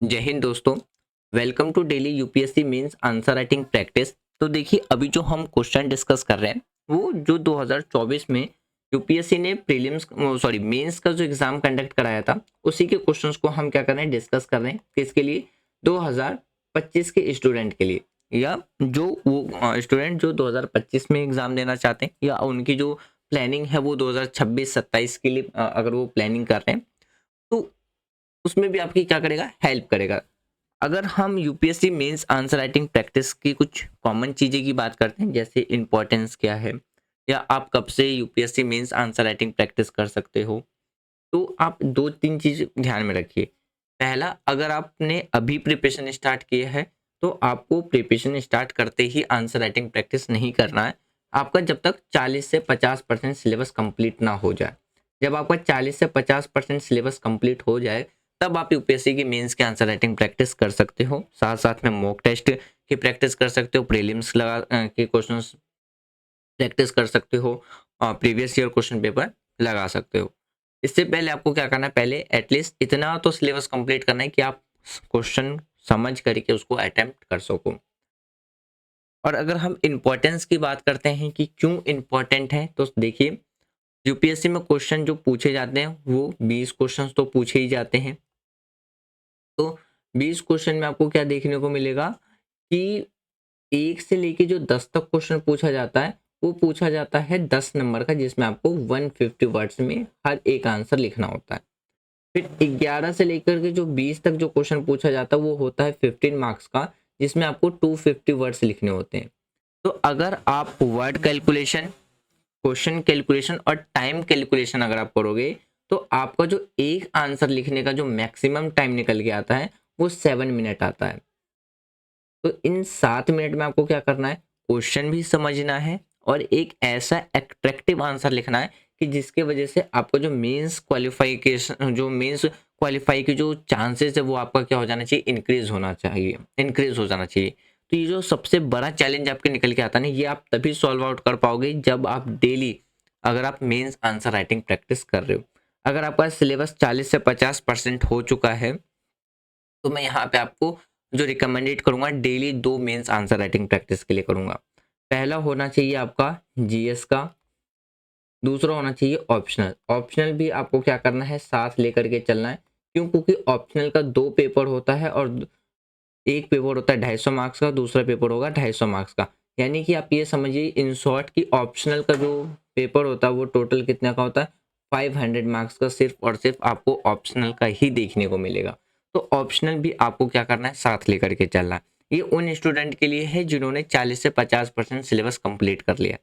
जय हिंद दोस्तों। Welcome to daily UPSC mains answer writing practice. तो देखिए, अभी जो हम क्वेश्चन डिस्कस कर रहे हैं वो जो 2024 में यूपीएससी ने प्रीलिम्स मेंस का जो एग्जाम कंडक्ट कराया था उसी के क्वेश्चंस को हम क्या कर रहे हैं, डिस्कस कर रहे हैं। किसके लिए? 2025 के स्टूडेंट के लिए, या जो वो स्टूडेंट जो 2025 में एग्जाम देना चाहते हैं, या उनकी जो प्लानिंग है वो 2026-27 के लिए अगर वो प्लानिंग कर रहे हैं तो उसमें भी आपकी क्या करेगा, हेल्प करेगा। अगर हम UPSC mains answer writing practice की कुछ कॉमन चीज़ें की बात करते हैं, जैसे इम्पोर्टेंस क्या है, या आप कब से UPSC mains answer writing practice कर सकते हो, तो आप दो तीन चीज़ ध्यान में रखिए। पहला, अगर आपने अभी प्रिपरेशन स्टार्ट किया है तो आपको प्रिपरेशन स्टार्ट करते ही आंसर राइटिंग प्रैक्टिस नहीं करना है। आपका जब तक 40 से 50% सिलेबस कंप्लीट ना हो जाए, जब आपका 40 से 50% सिलेबस कंप्लीट हो जाए तब आप यूपीएससी की मेंस के आंसर राइटिंग प्रैक्टिस कर सकते हो। साथ साथ में मॉक टेस्ट की प्रैक्टिस कर सकते हो, प्रीलिम्स के क्वेश्चंस प्रैक्टिस कर सकते हो, प्रीवियस ईयर क्वेश्चन पेपर लगा सकते हो। इससे पहले आपको क्या करना है, पहले एटलीस्ट इतना तो सिलेबस कंप्लीट करना है कि आप क्वेश्चन समझ करके उसको अटेम्प्ट कर सको। और अगर हम इम्पोर्टेंस की बात करते हैं कि क्यों इम्पोर्टेंट है, तो देखिए, यूपीएससी में क्वेश्चन जो पूछे जाते हैं वो 20 क्वेश्चंस तो पूछे ही जाते हैं। तो 20 क्वेश्चन में आपको क्या देखने को मिलेगा कि 1 से लेके जो 10 तक क्वेश्चन पूछा जाता है वो पूछा जाता है 10 नंबर का, जिसमें आपको 150 वर्ड्स में हर एक आंसर लिखना होता है। फिर 11 से लेकर के जो 20 तक जो क्वेश्चन पूछा जाता है वो होता है 15 मार्क्स का, जिसमें आपको 250 वर्ड्स लिखने होते हैं। तो अगर आप वर्ड कैलकुलेशन, क्वेश्चन कैलकुलेशन और टाइम कैलकुलेशन अगर आप करोगे तो आपका जो एक आंसर लिखने का जो मैक्सिमम टाइम निकल के आता है वो 7 मिनट आता है। तो इन 7 मिनट में आपको क्या करना है, क्वेश्चन भी समझना है और एक ऐसा अट्रैक्टिव आंसर लिखना है कि जिसके वजह से आपका जो मेंस क्वालिफाई के जो चांसेस है वो आपका क्या हो जाना चाहिए, इंक्रीज हो जाना चाहिए। तो ये जो सबसे बड़ा चैलेंज आपके निकल के आता है ना, ये आप तभी सॉल्व आउट कर पाओगे जब आप डेली, अगर आप मेंस आंसर राइटिंग प्रैक्टिस कर रहे हो। अगर आपका सिलेबस 40 से 50% हो चुका है तो मैं यहाँ पे आपको जो रिकमेंडेड करूँगा, daily 2 mains answer writing practice के लिए करूँगा। पहला होना चाहिए आपका जीएस का, दूसरा होना चाहिए ऑप्शनल। ऑप्शनल भी आपको क्या करना है, साथ लेकर के चलना है। क्यों? क्योंकि ऑप्शनल का 2 पेपर होता है और एक पेपर होता है 250 मार्क्स का, दूसरा पेपर होगा 250 मार्क्स का। यानी कि आप ये समझिए इन शॉर्ट कि ऑप्शनल का जो पेपर होता है वो टोटल कितने का होता है, 500 मार्क्स का सिर्फ और सिर्फ आपको ऑप्शनल का ही देखने को मिलेगा। तो ऑप्शनल भी आपको क्या करना है, साथ लेकर के चलना है। ये उन स्टूडेंट के लिए है जिन्होंने 40 से 50% सिलेबस कंप्लीट कर लिया।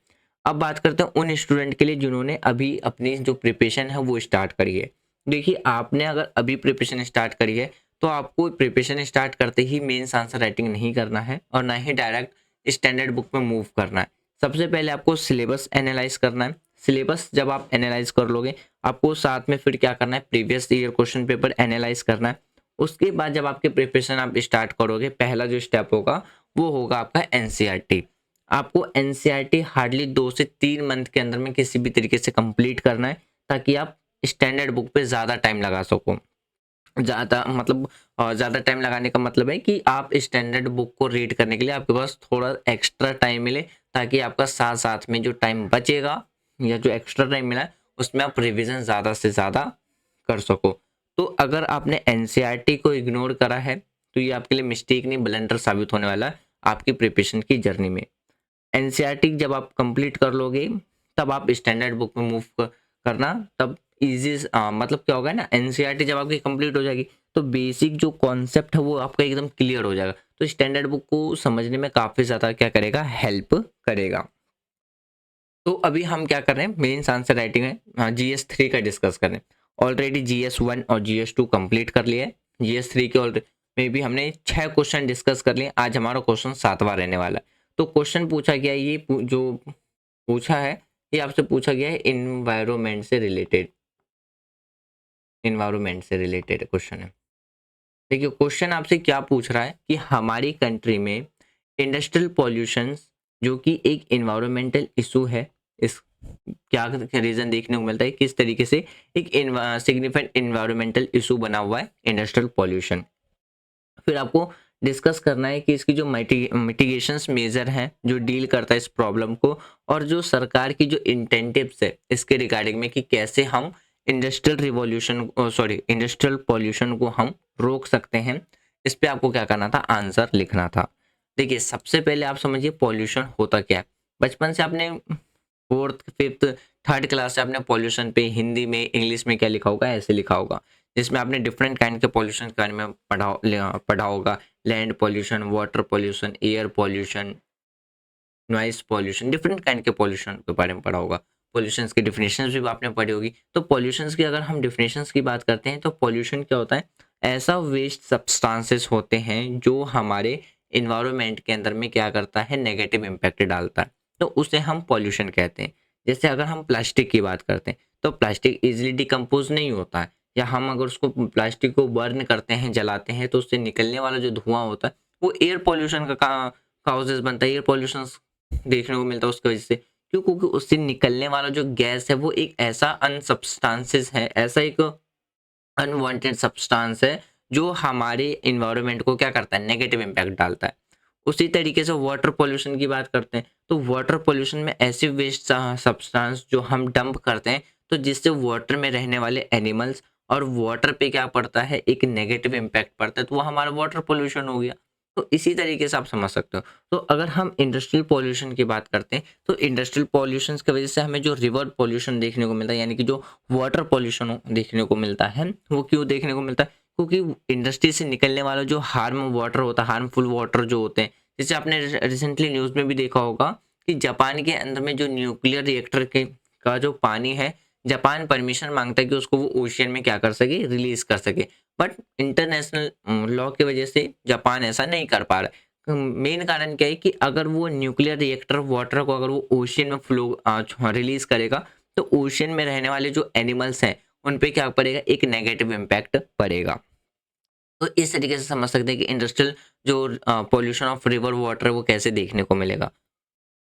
अब बात करते हैं उन स्टूडेंट के लिए जिन्होंने अभी अपनी जो प्रिपरेशन है वो स्टार्ट करी है। देखिए, आपने अगर अभी प्रिपरेशन स्टार्ट करी है तो आपको प्रिपरेशन स्टार्ट करते ही मेंस आंसर राइटिंग नहीं करना है और ना ही डायरेक्ट स्टैंडर्ड बुक में मूव करना है। सबसे पहले आपको सिलेबस एनालाइज करना है। सिलेबस जब आप एनालाइज कर लोगे, आपको साथ में फिर क्या करना है, previous year question paper analyse करना है। उसके बाद जब आपके प्रिपरेशन आप स्टार्ट करोगे, पहला जो स्टेप होगा वो होगा आपका एनसीईआरटी। आपको एनसीईआरटी हार्डली 2 से 3 मंथ के अंदर में किसी भी तरीके से कंप्लीट करना है, ताकि आप स्टैंडर्ड बुक पे ज़्यादा टाइम लगा सको। ज़्यादा टाइम लगाने का मतलब है कि आप स्टैंडर्ड बुक को रीड करने के लिए आपके पास थोड़ा एक्स्ट्रा टाइम मिले, ताकि आपका साथ साथ में जो टाइम बचेगा या जो एक्स्ट्रा टाइम मिला है उसमें आप रिवीजन ज़्यादा से ज़्यादा कर सको। तो अगर आपने एनसीईआरटी को इग्नोर करा है तो ये आपके लिए मिस्टेक नहीं, ब्लंडर साबित होने वाला है आपकी प्रिपरेशन की जर्नी में। एनसीईआरटी जब आप कंप्लीट कर लोगे तब आप स्टैंडर्ड बुक में करना, तब इजी मतलब क्या होगा ना, एनसीईआरटी जब आपकी कंप्लीट हो जाएगी तो बेसिक जो कॉन्सेप्ट है वो आपका एकदम क्लियर हो जाएगा, तो स्टैंडर्ड बुक को समझने में काफ़ी ज़्यादा क्या करेगा, हेल्प करेगा। तो अभी हम क्या कर रहे हैं, मेंस आंसर राइटिंग में जीएस 3 का डिस्कस कर रहे हैं। ऑलरेडी जीएस 1 और जीएस 2 कंप्लीट कर लिया है। जीएस 3 के ऑलरेडी में भी हमने 6 क्वेश्चन डिस्कस कर लिए। आज हमारा क्वेश्चन 7वां रहने वाला है। तो क्वेश्चन पूछा गया है, जो पूछा है ये आपसे पूछा गया है इन्वायरमेंट से रिलेटेड क्वेश्चन है। देखिए, क्वेश्चन आपसे क्या पूछ रहा है कि हमारी कंट्री में इंडस्ट्रियल पॉल्यूशन, जो कि एक इन्वायरमेंटल इशू है, इस क्या रीजन देखने को मिलता है, किस तरीके से एक सिग्निफिकेंट इन्वायरमेंटल इशू बना हुआ है इंडस्ट्रियल पॉल्यूशन। फिर आपको डिस्कस करना है कि इसकी जो मिटिगेशंस मेजर हैं जो डील करता है इस प्रॉब्लम को, और जो सरकार की जो इंटेंटिव्स है इसके रिगार्डिंग में कि कैसे हम इंडस्ट्रियल पॉल्यूशन को हम रोक सकते हैं। इस पे आपको क्या करना था, आंसर लिखना था। देखिए सबसे पहले आप समझिए पॉल्यूशन होता क्या है। बचपन से आपने फोर्थ फिफ्थ थर्ड क्लास से आपने पॉल्यूशन पे हिंदी में इंग्लिश में क्या लिखा होगा, ऐसे लिखा होगा, जिसमें आपने डिफरेंट काइंड के पॉल्यूशन के बारे में पढ़ा होगा। Land pollution, water pollution, air pollution, noise pollution, different kind के पॉल्यूशन के बारे में पढ़ा होगा। पॉल्यूशंस की डिफिनेशंस भी आपने पढ़ी होगी। तो पॉल्यूशंस की अगर हम डिफिनेशंस की बात करते हैं तो पॉल्यूशन क्या होता है, ऐसा वेस्ट सब्सटेंसेस होते हैं जो हमारे इन्वायरमेंट के अंदर में क्या करता है, नेगेटिव इम्पैक्ट डालता है, तो उसे हम पॉल्यूशन कहते हैं। जैसे अगर हम प्लास्टिक की बात करते हैं तो प्लास्टिक इजिली डिकम्पोज नहीं होता है, या हम अगर उसको प्लास्टिक को बर्न करते हैं, जलाते हैं, तो उससे निकलने वाला जो धुआं होता है वो एयर पॉल्यूशन का काउजेज बनता है। एयर पॉल्यूशन देखने को मिलता है उसकी वजह से, क्यों? क्योंकि उससे निकलने वाला जो गैस है वो एक ऐसा अनसब्सटेंसेस है, ऐसा एक अनवांटेड सब्सटेंस है जो हमारे इन्वायरमेंट को क्या करता है, नेगेटिव इम्पैक्ट डालता है। उसी तरीके से वाटर पॉल्यूशन की बात करते हैं तो वाटर पॉल्यूशन में ऐसे वेस्ट सब्सटेंस जो हम डंप करते हैं, तो जिससे वाटर में रहने वाले एनिमल्स और वाटर पे क्या पड़ता है, एक नेगेटिव इम्पैक्ट पड़ता है, तो वो हमारा वाटर पॉल्यूशन हो गया। तो इसी तरीके से आप समझ सकते हो। तो अगर हम इंडस्ट्रियल पॉल्यूशन की बात करते हैं तो इंडस्ट्रियल पॉल्यूशन की वजह से हमें जो रिवर पॉल्यूशन देखने को मिलता है, यानी कि जो वाटर पॉल्यूशन देखने को मिलता है, वो क्यों देखने को मिलता है? क्योंकि इंडस्ट्री से निकलने वाला जो वाटर होता है, हार्मफुल वाटर जो होते हैं, जैसे आपने रिसेंटली न्यूज़ में भी देखा होगा कि जापान के अंदर में जो न्यूक्लियर रिएक्टर के का जो पानी है, जापान परमिशन मांगता है कि उसको वो ओशियन में क्या कर सके, रिलीज कर सके। बट इंटरनेशनल लॉ की वजह से जापान ऐसा नहीं कर पा रहा है। मेन कारण क्या है कि अगर वो न्यूक्लियर रिएक्टर वाटर को अगर वो ओशियन में रिलीज करेगा, तो ओशियन में रहने वाले जो एनिमल्स हैं उन पे क्या पड़ेगा, एक नेगेटिव इम्पैक्ट पड़ेगा। तो इस तरीके से समझ सकते हैं कि इंडस्ट्रियल जो पॉल्यूशन ऑफ रिवर वाटर है वो कैसे देखने को मिलेगा।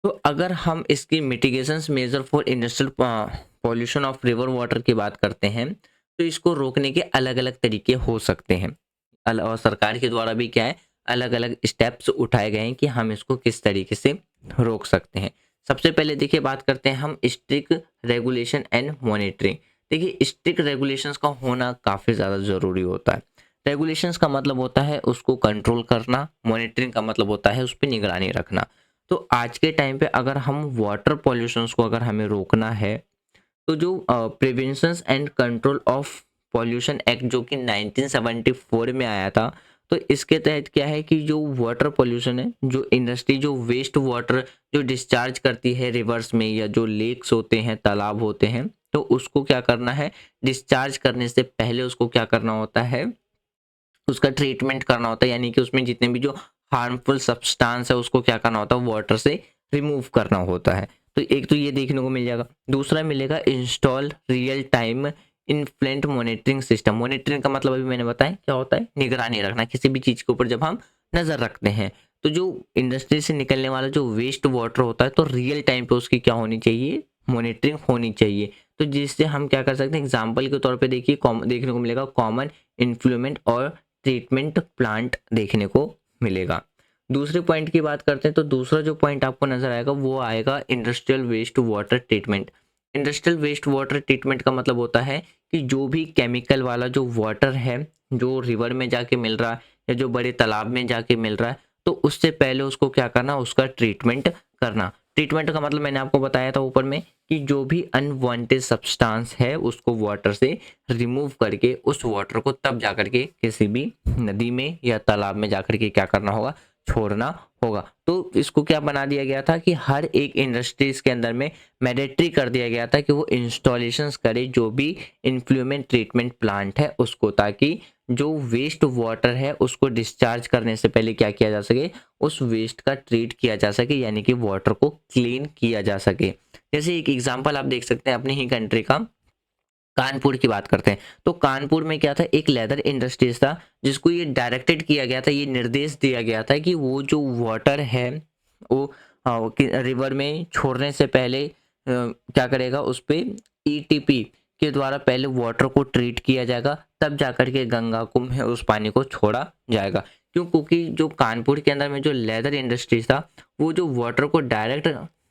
तो अगर हम इसकी mitigations measure for industrial pollution of river water की बात करते हैं, तो इसको रोकने के अलग अलग तरीके हो सकते हैं। और सरकार के द्वारा भी क्या है, अलग अलग स्टेप्स उठाए गए हैं कि हम इसको किस तरीके से रोक सकते हैं। सबसे पहले देखिए बात करते हैं हम स्ट्रिक्ट रेगुलेशन एंड मॉनिटरिंग। देखिए स्ट्रिक्ट रेगुलेशंस का होना काफ़ी ज़्यादा ज़रूरी होता है। रेगुलेशंस का मतलब होता है उसको कंट्रोल करना, मॉनिटरिंग का मतलब होता है उस पर निगरानी रखना। तो आज के टाइम पे अगर हम वाटर पॉल्यूशंस को अगर हमें रोकना है, तो जो prevention and control of pollution act जो कि 1974 में आया था, तो इसके तहत क्या है कि जो वाटर पॉल्यूशन है, जो इंडस्ट्री जो वेस्ट वाटर जो डिस्चार्ज करती है रिवर्स में, या जो लेक्स होते हैं, तालाब होते हैं, तो उसको क्या करना है, डिस्चार्ज करने से पहले उसको क्या करना होता है, उसका ट्रीटमेंट करना होता है, यानी कि उसमें जितने भी जो हार्मफुल सब्सटेंस है उसको क्या करना होता है, वाटर से रिमूव करना होता है। तो एक तो ये देखने को मिल जाएगा। दूसरा मिलेगा install real time influent monitoring system. Monitoring का मतलब अभी मैंने बताया क्या होता है, निगरानी रखना किसी भी चीज़ के ऊपर जब हम नज़र रखते हैं। तो जो इंडस्ट्री से निकलने वाला जो वेस्ट वाटर होता है, तो रियल टाइम पे उसकी क्या होनी चाहिए, मॉनिटरिंग होनी चाहिए। तो जिससे हम क्या कर सकते हैं, एग्जाम्पल के तौर पे देखिए देखने को मिलेगा कॉमन इन्फ्लूमेंट और ट्रीटमेंट प्लांट देखने को मिलेगा। दूसरे पॉइंट की बात करते हैं तो दूसरा जो पॉइंट आपको नजर आएगा वो आएगा industrial waste water treatment. Industrial waste water treatment का मतलब होता है कि जो भी केमिकल वाला जो वाटर है जो रिवर में जाके मिल रहा है या जो बड़े तालाब में जाके मिल रहा है, तो उससे पहले उसको क्या करना, उसका ट्रीटमेंट करना। ट्रीटमेंट का मतलब मैंने आपको बताया था ऊपर में कि जो भी अनवांटेड सब्सटेंस है उसको वाटर से रिमूव करके उस वाटर को तब जाकर के किसी भी नदी में या तालाब में जाकर के क्या करना होगा, छोड़ना होगा। तो इसको क्या बना दिया गया था कि हर एक इंडस्ट्रीज के अंदर में मैंडेटरी कर दिया गया था कि वो इंस्टॉलेशंस करे जो भी इन्फ्लूमेंट ट्रीटमेंट प्लांट है उसको, ताकि जो वेस्ट वाटर है उसको डिस्चार्ज करने से पहले क्या किया जा सके, उस वेस्ट का ट्रीट किया जा सके, यानी कि वाटर को क्लीन किया जा सके। जैसे एक एग्जांपल आप देख सकते हैं अपनी ही कंट्री का, कानपुर की बात करते हैं। तो कानपुर में क्या था, एक लेदर इंडस्ट्रीज था जिसको ये डायरेक्टेड किया गया था, ये निर्देश दिया गया था कि वो जो वाटर है वो रिवर में छोड़ने से पहले क्या करेगा, उस पर ईटीपी के द्वारा पहले वाटर को ट्रीट किया जाएगा, तब जाकर के गंगा को में उस पानी को छोड़ा जाएगा। क्यों? क्योंकि जो कानपुर के अंदर में जो लेदर इंडस्ट्रीज था, वो जो वाटर को डायरेक्ट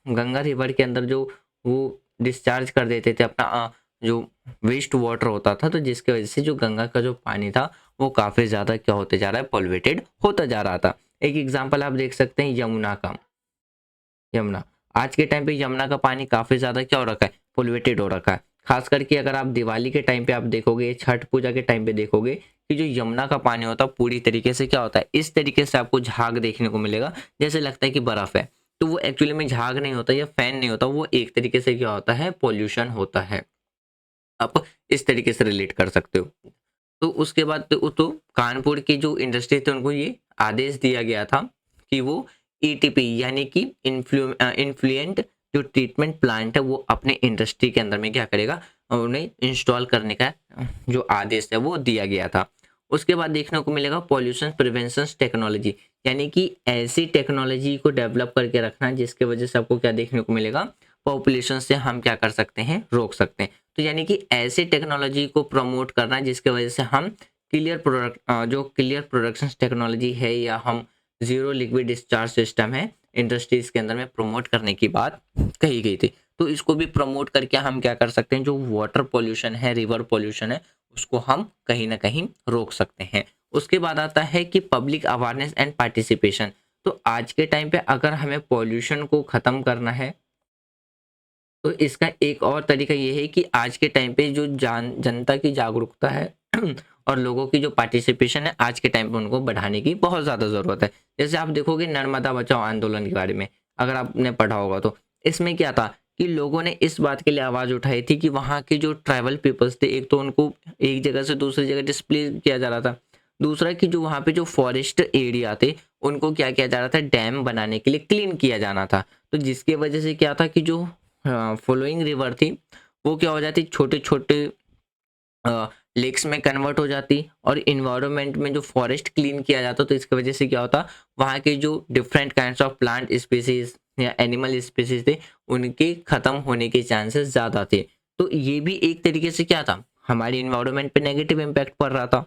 गंगा रिवर के अंदर जो वो डिस्चार्ज कर देते थे अपना जो वेस्ट वाटर होता था, तो जिसकी वजह से जो गंगा का जो पानी था वो काफ़ी ज़्यादा क्या होते जा रहा है, पॉल्यूटेड होता जा रहा था। एक एग्जांपल आप देख सकते हैं यमुना का। यमुना आज के टाइम पे यमुना का पानी काफ़ी ज़्यादा क्या हो रखा है, पोल्यूटेड हो रखा है। खास करके अगर आप दिवाली के टाइम पे आप देखोगे, छठ पूजा के टाइम पे देखोगे कि जो यमुना का पानी होता है पूरी तरीके से क्या होता है, इस तरीके से आपको झाग देखने को मिलेगा, जैसे लगता है कि बर्फ़ है। तो वो एक्चुअली में झाग नहीं होता या फैन नहीं होता, वो एक तरीके से क्या होता है, पॉल्यूशन होता है। आप इस तरीके से रिलेट कर सकते हो। तो उसके बाद तो कानपुर की जो इंडस्ट्री थी उनको ये आदेश दिया गया था कि वो ईटीपी यानी कि इन्फ्लुएंट जो ट्रीटमेंट प्लांट है वो अपने इंडस्ट्री के अंदर में क्या करेगा, उन्हें इंस्टॉल करने का जो आदेश है वो दिया गया था। उसके बाद देखने को मिलेगा पॉल्यूशन प्रिवेंशन टेक्नोलॉजी, यानी कि ऐसी टेक्नोलॉजी को डेवलप करके रखना जिसके वजह से आपको क्या देखने को मिलेगा, पॉपुलेशन से हम क्या कर सकते हैं, रोक सकते हैं। तो यानी कि ऐसे टेक्नोलॉजी को प्रमोट करना जिसकी वजह से हम जो क्लियर प्रोडक्शन टेक्नोलॉजी है या हम जीरो लिक्विड डिस्चार्ज सिस्टम है इंडस्ट्रीज के अंदर में प्रमोट करने की बात कही गई थी। तो इसको भी प्रमोट करके हम क्या कर सकते हैं, जो वाटर पोल्यूशन है, रिवर पोल्यूशन है, उसको हम कहीं ना कहीं रोक सकते हैं। उसके बाद आता है कि पब्लिक अवेयरनेस एंड पार्टिसिपेशन। तो आज के टाइम पे अगर हमें पोल्यूशन को ख़त्म करना है तो इसका एक और तरीका ये है कि आज के टाइम पे जो जनता की जागरूकता है और लोगों की जो पार्टिसिपेशन है आज के टाइम पे उनको बढ़ाने की बहुत ज़्यादा ज़रूरत है। जैसे आप देखोगे नर्मदा बचाओ आंदोलन के बारे में, अगर आपने पढ़ा होगा तो इसमें क्या था कि लोगों ने इस बात के लिए आवाज़ उठाई थी कि वहाँ के जो ट्राइबल पीपल्स थे, एक तो उनको एक जगह से दूसरी जगह डिस्प्ले किया जा रहा था, दूसरा कि जो वहाँ पे जो फॉरेस्ट एरिया थे उनको क्या किया जा रहा था, डैम बनाने के लिए क्लीन किया जाना था। तो जिसकी वजह से क्या था कि जो फॉलोइंग रिवर थी वो क्या हो जाती, छोटे छोटे लेक्स में कन्वर्ट हो जाती और इन्वायरमेंट में जो फॉरेस्ट क्लीन किया जाता, तो इसकी वजह से क्या होता, वहाँ के जो different kinds of plant species या एनिमल स्पीसीज थे उनके ख़त्म होने के चांसेस ज़्यादा थे। तो ये भी एक तरीके से क्या था, हमारे इन्वायरमेंट पे नेगेटिव इम्पैक्ट पड़ रहा था।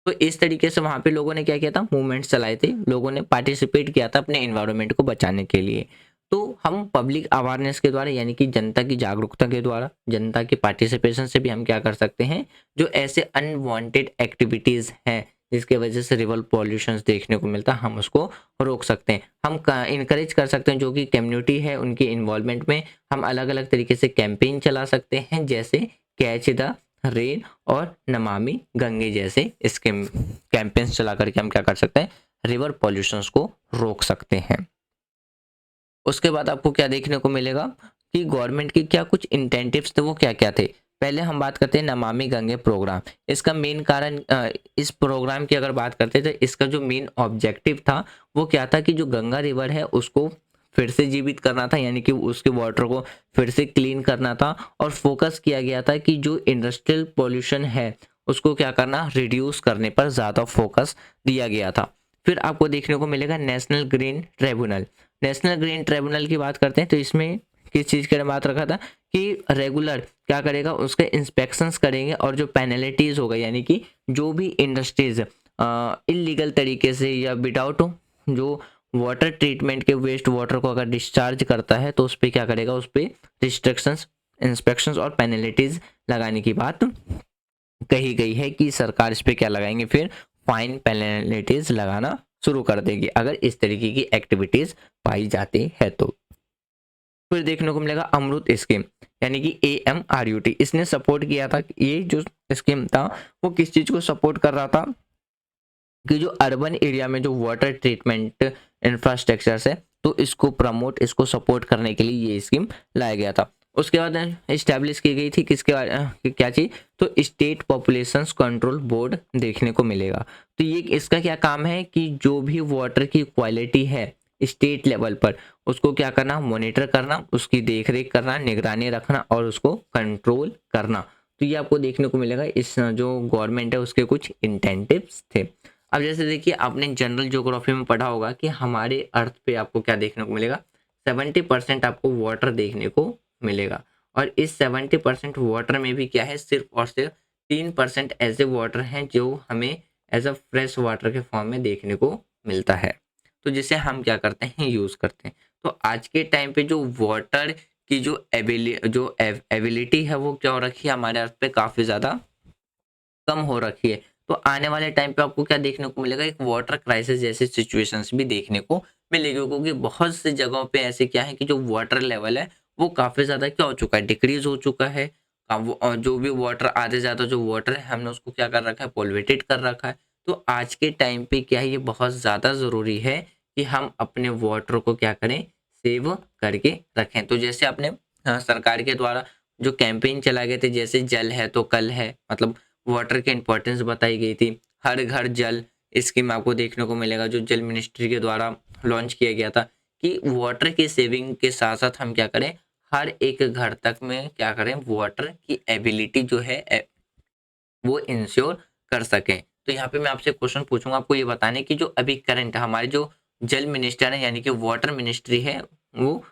तो इस तरीके से वहाँ पे लोगों ने क्या किया था, मूवमेंट्स चलाए थे, लोगों ने पार्टिसिपेट किया था अपने इन्वायरमेंट को बचाने के लिए। तो हम पब्लिक अवेयरनेस के द्वारा यानी कि जनता की जागरूकता के द्वारा, जनता की पार्टिसिपेशन से भी हम क्या कर सकते हैं, जो ऐसे अनवांटेड एक्टिविटीज़ हैं जिसकी वजह से रिवर पॉल्यूशन देखने को मिलता है, हम उसको रोक सकते हैं। हम इनकरेज कर सकते हैं जो कि कम्युनिटी है उनके इन्वॉल्वमेंट में, हम अलग अलग तरीके से कैंपेन चला सकते हैं, जैसे कैच द रेन और नमामि गंगे जैसे स्कीम कैंपेन्स चला करके हम क्या कर सकते हैं, रिवर पॉल्यूशंस को रोक सकते हैं। उसके बाद आपको क्या देखने को मिलेगा कि गवर्नमेंट के क्या कुछ इंटेंटिव्स थे, वो क्या क्या थे। पहले हम बात करते हैं नमामि गंगे प्रोग्राम। इसका मेन कारण इस प्रोग्राम की अगर बात करते हैं तो इसका जो मेन ऑब्जेक्टिव था वो क्या था कि जो गंगा रिवर है उसको फिर से जीवित करना था, यानी कि उसके वाटर को फिर से क्लीन करना था। और फोकस किया गया था कि जो इंडस्ट्रियल पॉल्यूशन है उसको क्या करना, रिड्यूस करने पर ज़्यादा फोकस दिया गया था। फिर आपको देखने को मिलेगा national green tribunal. National green tribunal की बात करते हैं तो इसमें किस चीज़ के बात रखा था कि रेगुलर क्या करेगा, उसके इंस्पेक्शंस करेंगे और जो पेनल्टीज होगा, यानी कि जो भी इंडस्ट्रीज इलीगल तरीके से या विदाउट जो वाटर ट्रीटमेंट के वेस्ट वाटर को अगर डिस्चार्ज करता है तो उस पर क्या करेगा, उस पर रिस्ट्रिक्शंस, इंस्पेक्शंस और पेनल्टीज लगाने की बात कही गई है कि सरकार इस पे क्या लगाएंगे, फिर फाइन पेनल्टीज लगाना शुरू कर देगी अगर इस तरीके की एक्टिविटीज पाई जाती है तो। फिर देखने को मिलेगा अमृत स्कीम, यानी कि AMRUT, इसने सपोर्ट किया था। ये जो स्कीम था वो किस चीज को सपोर्ट कर रहा था कि जो अर्बन एरिया में जो वाटर ट्रीटमेंट इंफ्रास्ट्रक्चर है तो इसको प्रमोट, इसको सपोर्ट करने के लिए ये स्कीम लाया गया था। उसके बाद इस्टेब्लिश की गई थी किसके क्या चीज़, तो स्टेट पॉपुलेशन कंट्रोल बोर्ड देखने को मिलेगा। तो ये इसका क्या काम है कि जो भी वाटर की क्वालिटी है स्टेट लेवल पर उसको क्या करना, मॉनिटर करना, उसकी देखरेख करना, निगरानी रखना और उसको कंट्रोल करना। तो ये आपको देखने को मिलेगा इस जो गवर्नमेंट है उसके कुछ इंटेंटिव्स थे। अब जैसे देखिए आपने जनरल ज्योग्राफी में पढ़ा होगा कि हमारे अर्थ पे आपको क्या देखने को मिलेगा, 70% आपको वाटर देखने को मिलेगा। और इस 70% वाटर में भी क्या है, सिर्फ और सिर्फ 3% ऐसे वाटर हैं जो हमें एज अ फ्रेश वाटर के फॉर्म में देखने को मिलता है, तो जिसे हम क्या करते हैं, यूज़ करते हैं। तो आज के टाइम पे जो वाटर की जो एबिलिटी है वो क्या हो रखी है हमारे अर्थ पे काफ़ी ज़्यादा कम हो रखी है। तो आने वाले टाइम पे आपको क्या देखने को मिलेगा, एक वाटर क्राइसिस जैसी सिचुएशंस भी देखने को मिलेगी, क्योंकि बहुत सी जगहों पे ऐसे क्या है कि जो वाटर लेवल है वो काफ़ी ज़्यादा क्या हो चुका है, डिक्रीज़ हो चुका है। जो भी वाटर आधे ज़्यादा जो वाटर है हमने उसको क्या कर रखा है, पॉल्यूटेड कर रखा है। तो आज के टाइम पे क्या है, ये बहुत ज़्यादा ज़रूरी है कि हम अपने वाटर को क्या करें, सेव करके रखें। तो जैसे आपने सरकार के द्वारा जो कैंपेन चलाए गए थे, जैसे जल है तो कल है, मतलब वाटर की इम्पोर्टेंस बताई गई थी। हर घर जल स्कीम आपको देखने को मिलेगा, जो जल मिनिस्ट्री के द्वारा लॉन्च किया गया था कि वाटर की सेविंग के साथ-साथ हम क्या करें, हर एक घर तक में क्या करें, वाटर की एबिलिटी जो है वो इंश्योर कर सकें। तो यहाँ पे मैं आपसे क्वेश्चन पूछूँगा, आपको ये बताने कि जो अभी करंट हमारे जो जल मिनिस्टर हैं, यानी कि वाटर मिनिस्ट्री है, वो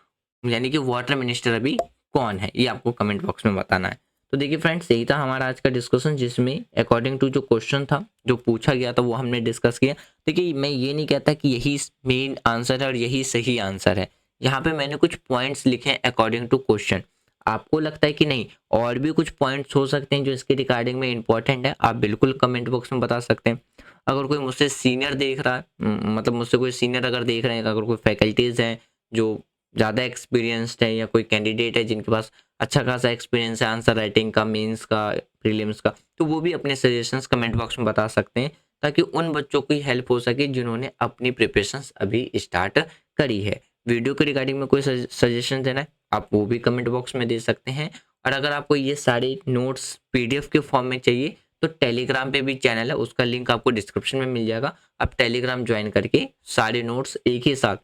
यानी कि वाटर मिनिस्टर अभी कौन है? ये आपको कमेंट बॉक्स में बताना है। तो देखिए फ्रेंड्स, यही था हमारा आज का डिस्कशन, जिसमें अकॉर्डिंग टू जो क्वेश्चन था, जो पूछा गया था, वो हमने डिस्कस किया। देखिए, मैं ये नहीं कहता कि यही मेन आंसर है और यही सही आंसर है। यहाँ पे मैंने कुछ पॉइंट्स लिखे हैं अकॉर्डिंग टू क्वेश्चन। आपको लगता है कि नहीं और भी कुछ पॉइंट्स हो सकते हैं जो इसके रिगार्डिंग में इंपॉर्टेंट है, आप बिल्कुल कमेंट बॉक्स में बता सकते हैं। अगर कोई मुझसे सीनियर देख रहा है, मतलब मुझसे कोई सीनियर अगर देख रहे हैं, अगर कोई फैकल्टीज़ हैं जो ज़्यादा एक्सपीरियंस्ड है, या कोई कैंडिडेट है जिनके पास अच्छा खासा एक्सपीरियंस है आंसर राइटिंग का, मेंस का, प्रीलिम्स का, तो वो भी अपने सजेशंस कमेंट बॉक्स में बता सकते हैं, ताकि उन बच्चों की हेल्प हो सके जिन्होंने अपनी प्रिपरेशंस अभी स्टार्ट करी है। वीडियो के रिगार्डिंग में कोई सजेशन देना है, आप वो भी कमेंट बॉक्स में दे सकते हैं। और अगर आपको ये सारे नोट्स पीडीएफ के फॉर्म में चाहिए, तो टेलीग्राम पे भी चैनल है, उसका लिंक आपको डिस्क्रिप्शन में मिल जाएगा। आप टेलीग्राम ज्वाइन करके सारे नोट्स एक ही साथ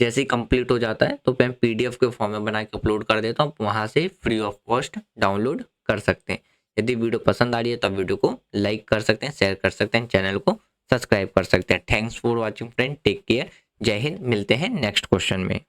जैसे ही कंप्लीट हो जाता है, तो मैं पीडीएफ के फॉर्म में बना के अपलोड कर देता हूँ, वहाँ से फ्री ऑफ कॉस्ट डाउनलोड कर सकते हैं। यदि वीडियो पसंद आ रही है तो वीडियो को लाइक कर सकते हैं, शेयर कर सकते हैं, चैनल को सब्सक्राइब कर सकते हैं। Thanks for watching friend, take care, जय हिंद। मिलते हैं नेक्स्ट क्वेश्चन में।